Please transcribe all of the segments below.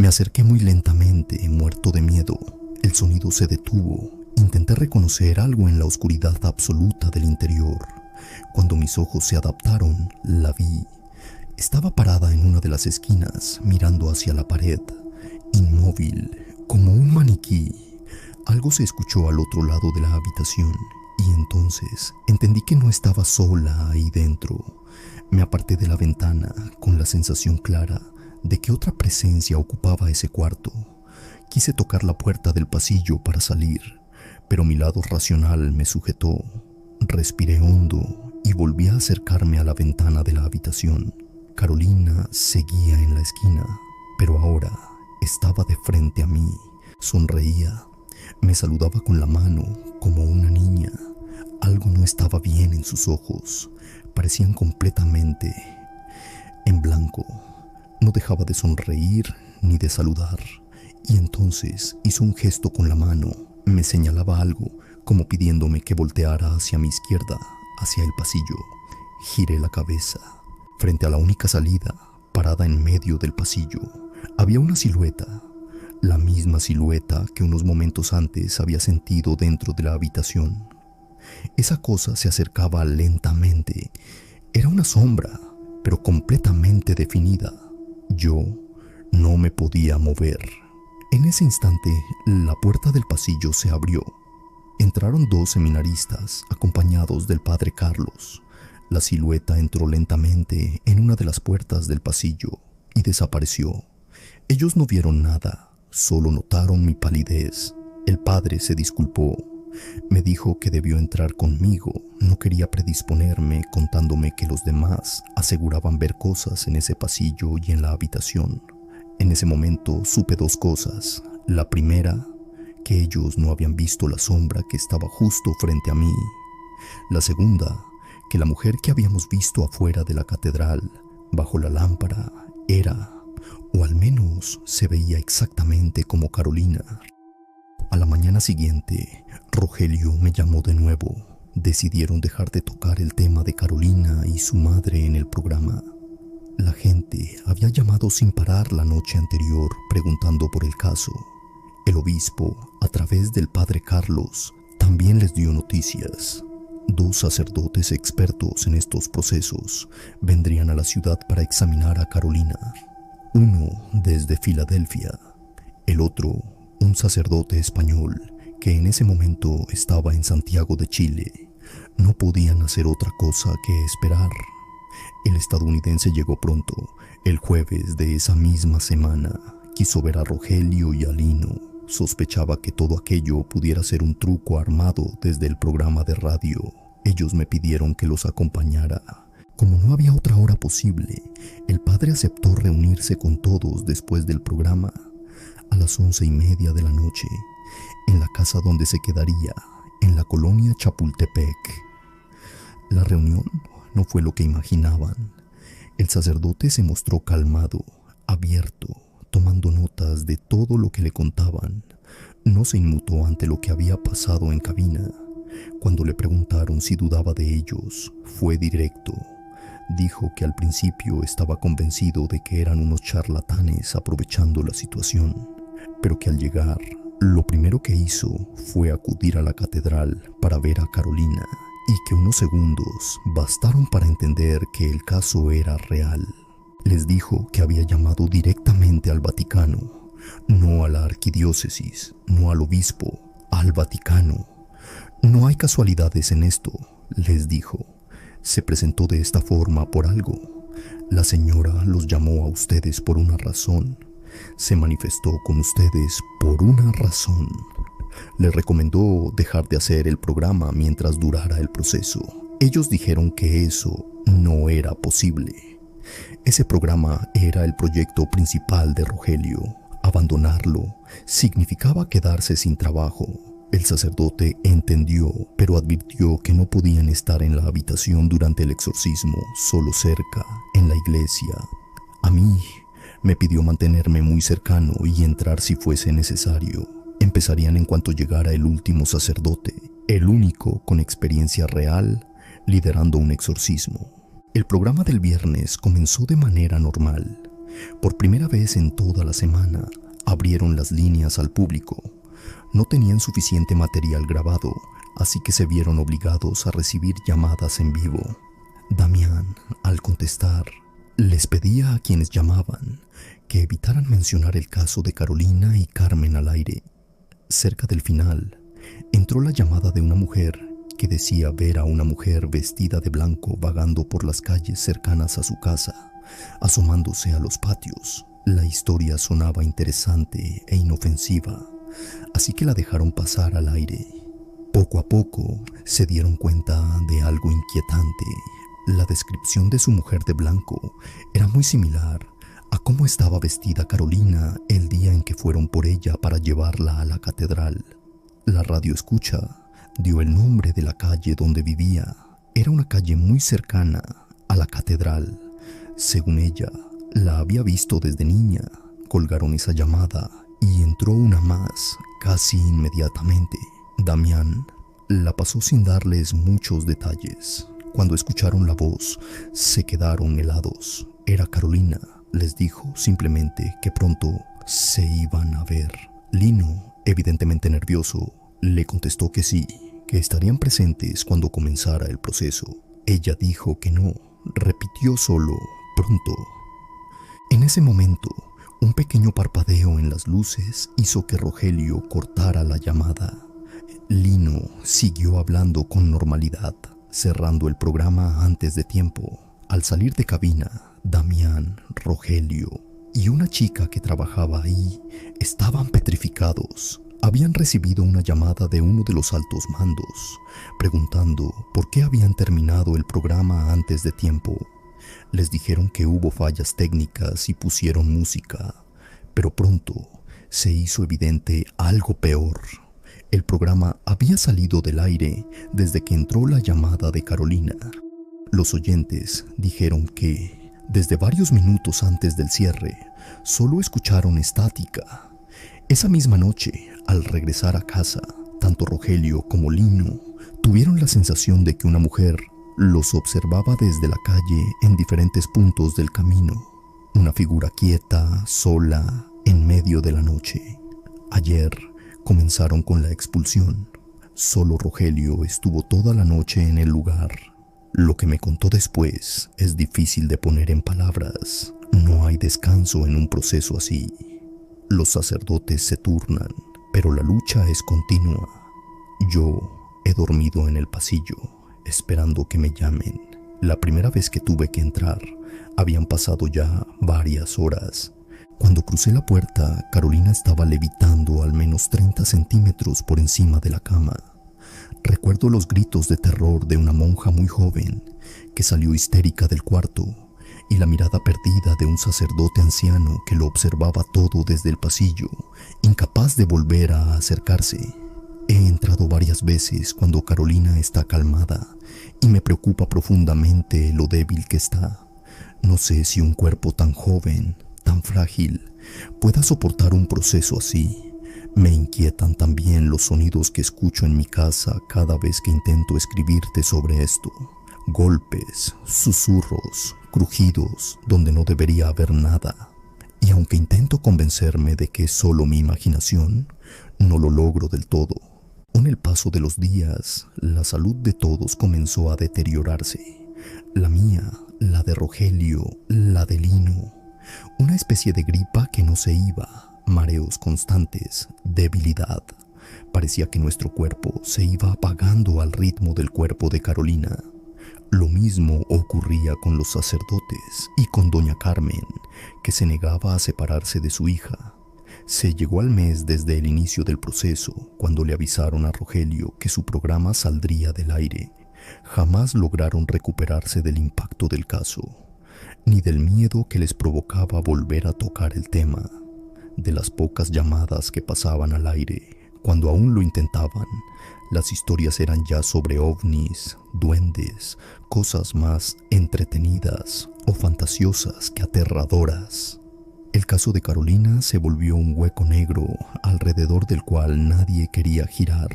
Me acerqué muy lentamente, muerto de miedo. El sonido se detuvo. Intenté reconocer algo en la oscuridad absoluta del interior. Cuando mis ojos se adaptaron, la vi. Estaba parada en una de las esquinas, mirando hacia la pared, inmóvil, como un maniquí. Algo se escuchó al otro lado de la habitación y entonces entendí que no estaba sola ahí dentro. Me aparté de la ventana con la sensación clara de que otra presencia ocupaba ese cuarto. Quise tocar la puerta del pasillo para salir, pero mi lado racional me sujetó. Respiré hondo y volví a acercarme a la ventana de la habitación. Carolina seguía en la esquina, pero ahora estaba de frente a mí. Sonreía. Me saludaba con la mano, como una niña. Algo no estaba bien en sus ojos. Parecían completamente en blanco. No dejaba de sonreír ni de saludar. Y entonces hizo un gesto con la mano. Me señalaba algo, como pidiéndome que volteara hacia mi izquierda, hacia el pasillo. Giré la cabeza. Frente a la única salida, parada en medio del pasillo, había una silueta. La misma silueta que unos momentos antes había sentido dentro de la habitación. Esa cosa se acercaba lentamente. Era una sombra, pero completamente definida. Yo no me podía mover. En ese instante, la puerta del pasillo se abrió. Entraron 2 seminaristas, acompañados del padre Carlos. La silueta entró lentamente en una de las puertas del pasillo y desapareció. Ellos no vieron nada, solo notaron mi palidez. El padre se disculpó. Me dijo que debió entrar conmigo. No quería predisponerme contándome que los demás aseguraban ver cosas en ese pasillo y en la habitación. En ese momento supe 2 cosas. La primera, que ellos no habían visto la sombra que estaba justo frente a mí. La segunda, que la mujer que habíamos visto afuera de la catedral, bajo la lámpara, era, o al menos se veía exactamente como Carolina. A la mañana siguiente, Rogelio me llamó de nuevo. Decidieron dejar de tocar el tema de Carolina y su madre en el programa. La gente había llamado sin parar la noche anterior preguntando por el caso. El obispo, a través del padre Carlos, también les dio noticias. 2 sacerdotes expertos en estos procesos vendrían a la ciudad para examinar a Carolina. Uno desde Filadelfia, el otro un sacerdote español que en ese momento estaba en Santiago de Chile. No podían hacer otra cosa que esperar. El estadounidense llegó pronto. El jueves de esa misma semana quiso ver a Rogelio y a Lino. Sospechaba que todo aquello pudiera ser un truco armado desde el programa de radio. Ellos me pidieron que los acompañara. Como no había otra hora posible, el padre aceptó reunirse con todos después del programa, a las 11:30 de la noche, en la casa donde se quedaría, en la colonia Chapultepec. La reunión no fue lo que imaginaban. El sacerdote se mostró calmado, abierto, tomando notas de todo lo que le contaban. No se inmutó ante lo que había pasado en cabina. Cuando le preguntaron si dudaba de ellos, fue directo. Dijo que al principio estaba convencido de que eran unos charlatanes aprovechando la situación, pero que al llegar, lo primero que hizo fue acudir a la catedral para ver a Carolina y que unos segundos bastaron para entender que el caso era real. Les dijo que había llamado directamente al Vaticano, no a la arquidiócesis, no al obispo, al Vaticano. No hay casualidades en esto, les dijo. Se presentó de esta forma por algo. La señora los llamó a ustedes por una razón. Se manifestó con ustedes por una razón. Les recomendó dejar de hacer el programa mientras durara el proceso. Ellos dijeron que eso no era posible. Ese programa era el proyecto principal de Rogelio. Abandonarlo significaba quedarse sin trabajo. El sacerdote entendió, pero advirtió que no podían estar en la habitación durante el exorcismo, solo cerca, en la iglesia. A mí me pidió mantenerme muy cercano y entrar si fuese necesario. Empezarían en cuanto llegara el último sacerdote, el único con experiencia real, liderando un exorcismo. El programa del viernes comenzó de manera normal. Por primera vez en toda la semana, abrieron las líneas al público. No tenían suficiente material grabado, así que se vieron obligados a recibir llamadas en vivo. Damián, al contestar, les pedía a quienes llamaban que evitaran mencionar el caso de Carolina y Carmen al aire. Cerca del final, entró la llamada de una mujer que decía ver a una mujer vestida de blanco vagando por las calles cercanas a su casa, asomándose a los patios. La historia sonaba interesante e inofensiva, así que la dejaron pasar al aire. Poco a poco se dieron cuenta de algo inquietante. La descripción de su mujer de blanco era muy similar a cómo estaba vestida Carolina el día en que fueron por ella para llevarla a la catedral. La radioescucha dio el nombre de la calle donde vivía. Era una calle muy cercana a la catedral. Según ella, la había visto desde niña. Colgaron esa llamada y entró una más casi inmediatamente. Damián la pasó sin darles muchos detalles. Cuando escucharon la voz, se quedaron helados. Era Carolina. Les dijo simplemente que pronto se iban a ver. Lino, evidentemente nervioso, le contestó que sí, que estarían presentes cuando comenzara el proceso. Ella dijo que no, repitió solo, pronto. En ese momento, un pequeño parpadeo en las luces hizo que Rogelio cortara la llamada. Lino siguió hablando con normalidad, cerrando el programa antes de tiempo. Al salir de cabina, Damián, Rogelio y una chica que trabajaba ahí estaban petrificados. Habían recibido una llamada de uno de los altos mandos, preguntando por qué habían terminado el programa antes de tiempo. Les dijeron que hubo fallas técnicas y pusieron música, pero pronto se hizo evidente algo peor. El programa había salido del aire desde que entró la llamada de Carolina. Los oyentes dijeron que, desde varios minutos antes del cierre, solo escucharon estática. Esa misma noche, al regresar a casa, tanto Rogelio como Lino tuvieron la sensación de que una mujer los observaba desde la calle en diferentes puntos del camino. Una figura quieta, sola, en medio de la noche. Ayer comenzaron con la expulsión. Solo Rogelio estuvo toda la noche en el lugar. Lo que me contó después es difícil de poner en palabras. No hay descanso en un proceso así. Los sacerdotes se turnan, pero la lucha es continua. Yo he dormido en el pasillo, esperando que me llamen. La primera vez que tuve que entrar, habían pasado ya varias horas. Cuando crucé la puerta, Carolina estaba levitando al menos 30 centímetros por encima de la cama. Recuerdo los gritos de terror de una monja muy joven que salió histérica del cuarto y la mirada perdida de un sacerdote anciano que lo observaba todo desde el pasillo, incapaz de volver a acercarse. He entrado varias veces cuando Carolina está calmada y me preocupa profundamente lo débil que está. No sé si un cuerpo tan joven, tan frágil, pueda soportar un proceso así. Me inquietan también los sonidos que escucho en mi casa cada vez que intento escribirte sobre esto. Golpes, susurros, crujidos, donde no debería haber nada. Y aunque intento convencerme de que es solo mi imaginación, no lo logro del todo. Con el paso de los días, la salud de todos comenzó a deteriorarse. La mía, la de Rogelio, la de Lino. Una especie de gripa que no se iba, mareos constantes, debilidad. Parecía que nuestro cuerpo se iba apagando al ritmo del cuerpo de Carolina. Lo mismo ocurría con los sacerdotes y con doña Carmen, que se negaba a separarse de su hija. Se llegó al mes desde el inicio del proceso, cuando le avisaron a Rogelio que su programa saldría del aire. Jamás lograron recuperarse del impacto del caso, ni del miedo que les provocaba volver a tocar el tema. De las pocas llamadas que pasaban al aire, cuando aún lo intentaban, las historias eran ya sobre ovnis, duendes, cosas más entretenidas o fantasiosas que aterradoras. El caso de Carolina se volvió un hueco negro alrededor del cual nadie quería girar.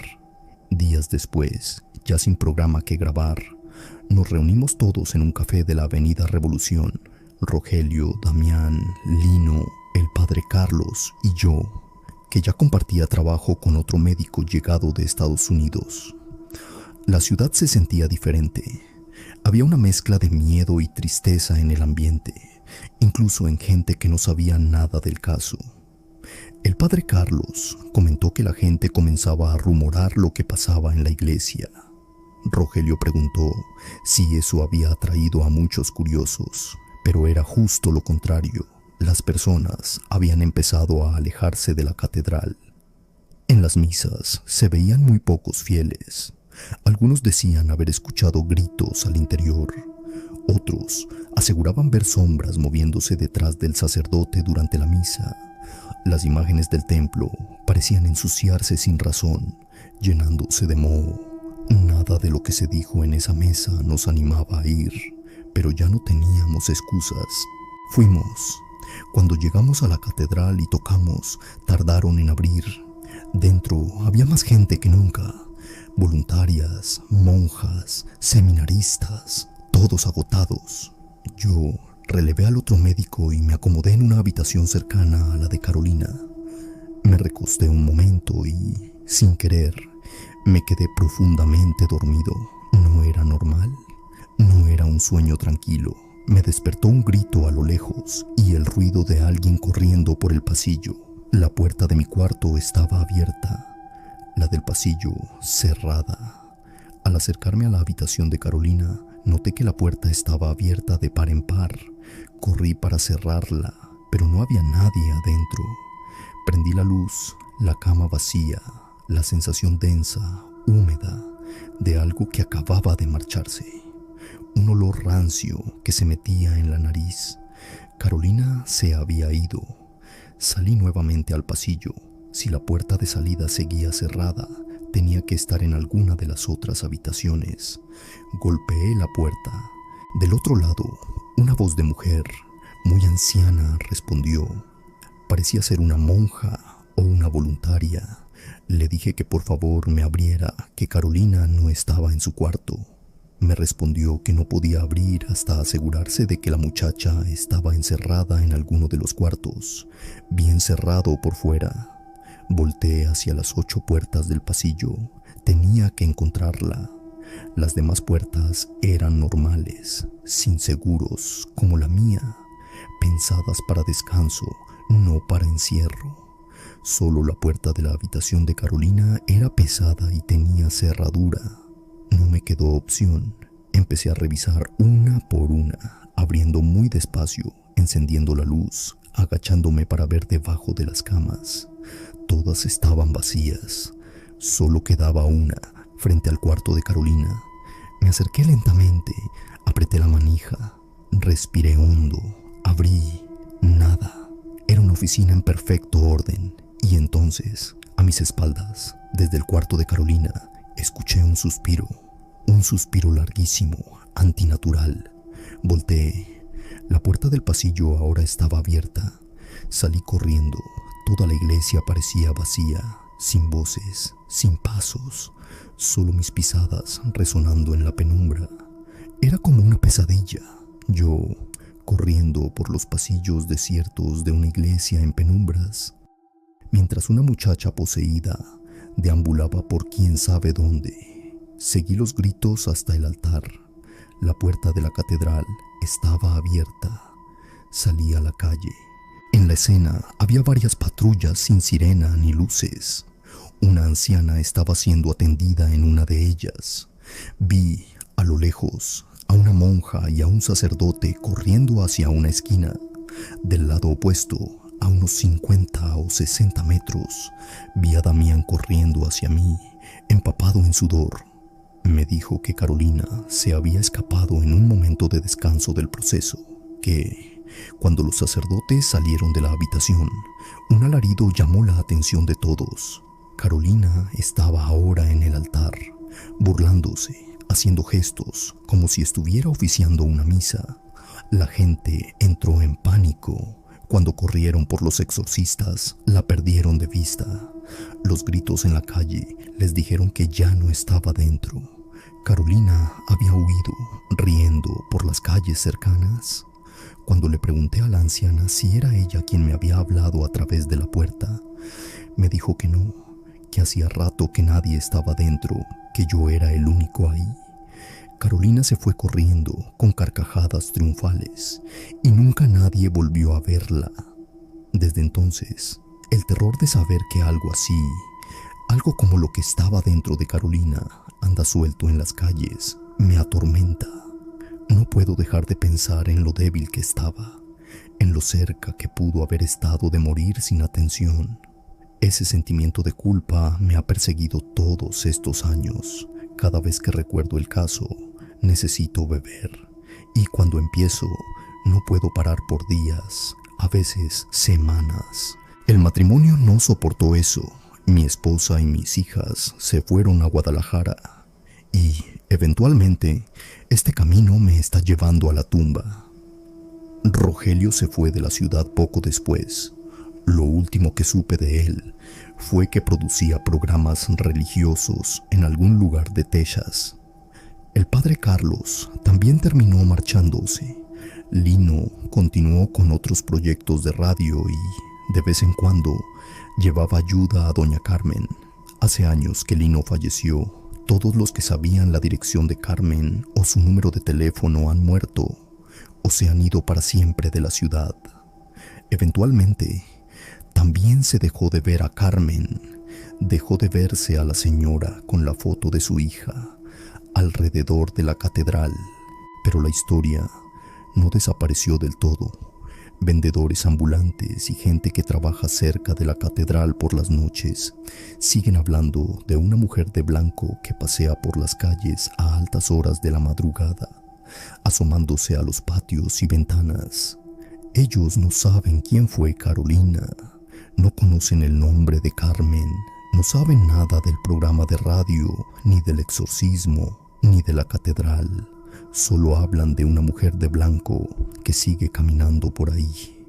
Días después, ya sin programa que grabar, nos reunimos todos en un café de la Avenida Revolución Rogelio, Damián, Lino, el padre Carlos y yo, que ya compartía trabajo con otro médico llegado de Estados Unidos. La ciudad se sentía diferente. Había una mezcla de miedo y tristeza en el ambiente, incluso en gente que no sabía nada del caso. El padre Carlos comentó que la gente comenzaba a rumorar lo que pasaba en la iglesia. Rogelio preguntó si eso había atraído a muchos curiosos, pero era justo lo contrario. Las personas habían empezado a alejarse de la catedral. En las misas se veían muy pocos fieles. Algunos decían haber escuchado gritos al interior. Otros aseguraban ver sombras moviéndose detrás del sacerdote durante la misa. Las imágenes del templo parecían ensuciarse sin razón, llenándose de moho. Nada de lo que se dijo en esa mesa nos animaba a ir, pero ya no teníamos excusas. Fuimos. Cuando llegamos a la catedral y tocamos, tardaron en abrir. Dentro había más gente que nunca. Voluntarias, monjas, seminaristas, todos agotados. Yo relevé al otro médico y me acomodé en una habitación cercana a la de Carolina. Me recosté un momento y, sin querer, me quedé profundamente dormido. ¿No era normal? No era un sueño tranquilo. Me despertó un grito a lo lejos y el ruido de alguien corriendo por el pasillo. La puerta de mi cuarto estaba abierta, la del pasillo cerrada. Al acercarme a la habitación de Carolina, noté que la puerta estaba abierta de par en par. Corrí para cerrarla, pero no había nadie adentro. Prendí la luz, la cama vacía, la sensación densa, húmeda, de algo que acababa de marcharse. Un olor rancio que se metía en la nariz. Carolina se había ido. Salí nuevamente al pasillo. Si la puerta de salida seguía cerrada, tenía que estar en alguna de las otras habitaciones. Golpeé la puerta. Del otro lado, una voz de mujer, muy anciana, respondió. Parecía ser una monja o una voluntaria. Le dije que por favor me abriera, que Carolina no estaba en su cuarto. Me respondió que no podía abrir hasta asegurarse de que la muchacha estaba encerrada en alguno de los cuartos, bien cerrado por fuera. Volteé hacia las 8 puertas del pasillo. Tenía que encontrarla. Las demás puertas eran normales, sin seguros, como la mía, pensadas para descanso, no para encierro. Solo la puerta de la habitación de Carolina era pesada y tenía cerradura. No me quedó opción. Empecé a revisar una por una, abriendo muy despacio, encendiendo la luz, agachándome para ver debajo de las camas. Todas estaban vacías. Solo quedaba una, frente al cuarto de Carolina. Me acerqué lentamente, apreté la manija, respiré hondo, abrí. Nada. Era una oficina en perfecto orden. Y entonces, a mis espaldas, desde el cuarto de Carolina, escuché un suspiro larguísimo, antinatural. Volteé. La puerta del pasillo ahora estaba abierta. Salí corriendo. Toda la iglesia parecía vacía, sin voces, sin pasos, solo mis pisadas resonando en la penumbra. Era como una pesadilla. Yo, corriendo por los pasillos desiertos de una iglesia en penumbras, mientras una muchacha poseída deambulaba por quién sabe dónde. Seguí los gritos hasta el altar. La puerta de la catedral estaba abierta. Salí a la calle. En la escena había varias patrullas sin sirena ni luces. Una anciana estaba siendo atendida en una de ellas. Vi, a lo lejos, a una monja y a un sacerdote corriendo hacia una esquina. Del lado opuesto, a unos 50 o 60 metros, vi a Damián corriendo hacia mí, empapado en sudor. Me dijo que Carolina se había escapado en un momento de descanso del proceso, que, cuando los sacerdotes salieron de la habitación, un alarido llamó la atención de todos. Carolina estaba ahora en el altar, burlándose, haciendo gestos, como si estuviera oficiando una misa. La gente entró en pánico. Cuando corrieron por los exorcistas, la perdieron de vista. Los gritos en la calle les dijeron que ya no estaba dentro. Carolina había huido, riendo por las calles cercanas. Cuando le pregunté a la anciana si era ella quien me había hablado a través de la puerta, me dijo que no, que hacía rato que nadie estaba dentro, que yo era el único ahí. Carolina se fue corriendo con carcajadas triunfales y nunca nadie volvió a verla. Desde entonces, el terror de saber que algo así, algo como lo que estaba dentro de Carolina, anda suelto en las calles, me atormenta. No puedo dejar de pensar en lo débil que estaba, en lo cerca que pudo haber estado de morir sin atención. Ese sentimiento de culpa me ha perseguido todos estos años. Cada vez que recuerdo el caso, necesito beber. Y cuando empiezo, no puedo parar por días, a veces semanas. El matrimonio no soportó eso. Mi esposa y mis hijas se fueron a Guadalajara. Y, eventualmente, este camino me está llevando a la tumba. Rogelio se fue de la ciudad poco después. Lo último que supe de él fue que producía programas religiosos en algún lugar de Texas. El padre Carlos también terminó marchándose. Lino continuó con otros proyectos de radio y, de vez en cuando, llevaba ayuda a doña Carmen. Hace años que Lino falleció. Todos los que sabían la dirección de Carmen o su número de teléfono han muerto o se han ido para siempre de la ciudad. Eventualmente, también se dejó de ver a Carmen, dejó de verse a la señora con la foto de su hija alrededor de la catedral, pero la historia no desapareció del todo. Vendedores ambulantes y gente que trabaja cerca de la catedral por las noches siguen hablando de una mujer de blanco que pasea por las calles a altas horas de la madrugada, asomándose a los patios y ventanas. Ellos no saben quién fue Carolina, no conocen el nombre de Carmen, no saben nada del programa de radio, ni del exorcismo, ni de la catedral. Solo hablan de una mujer de blanco que sigue caminando por ahí.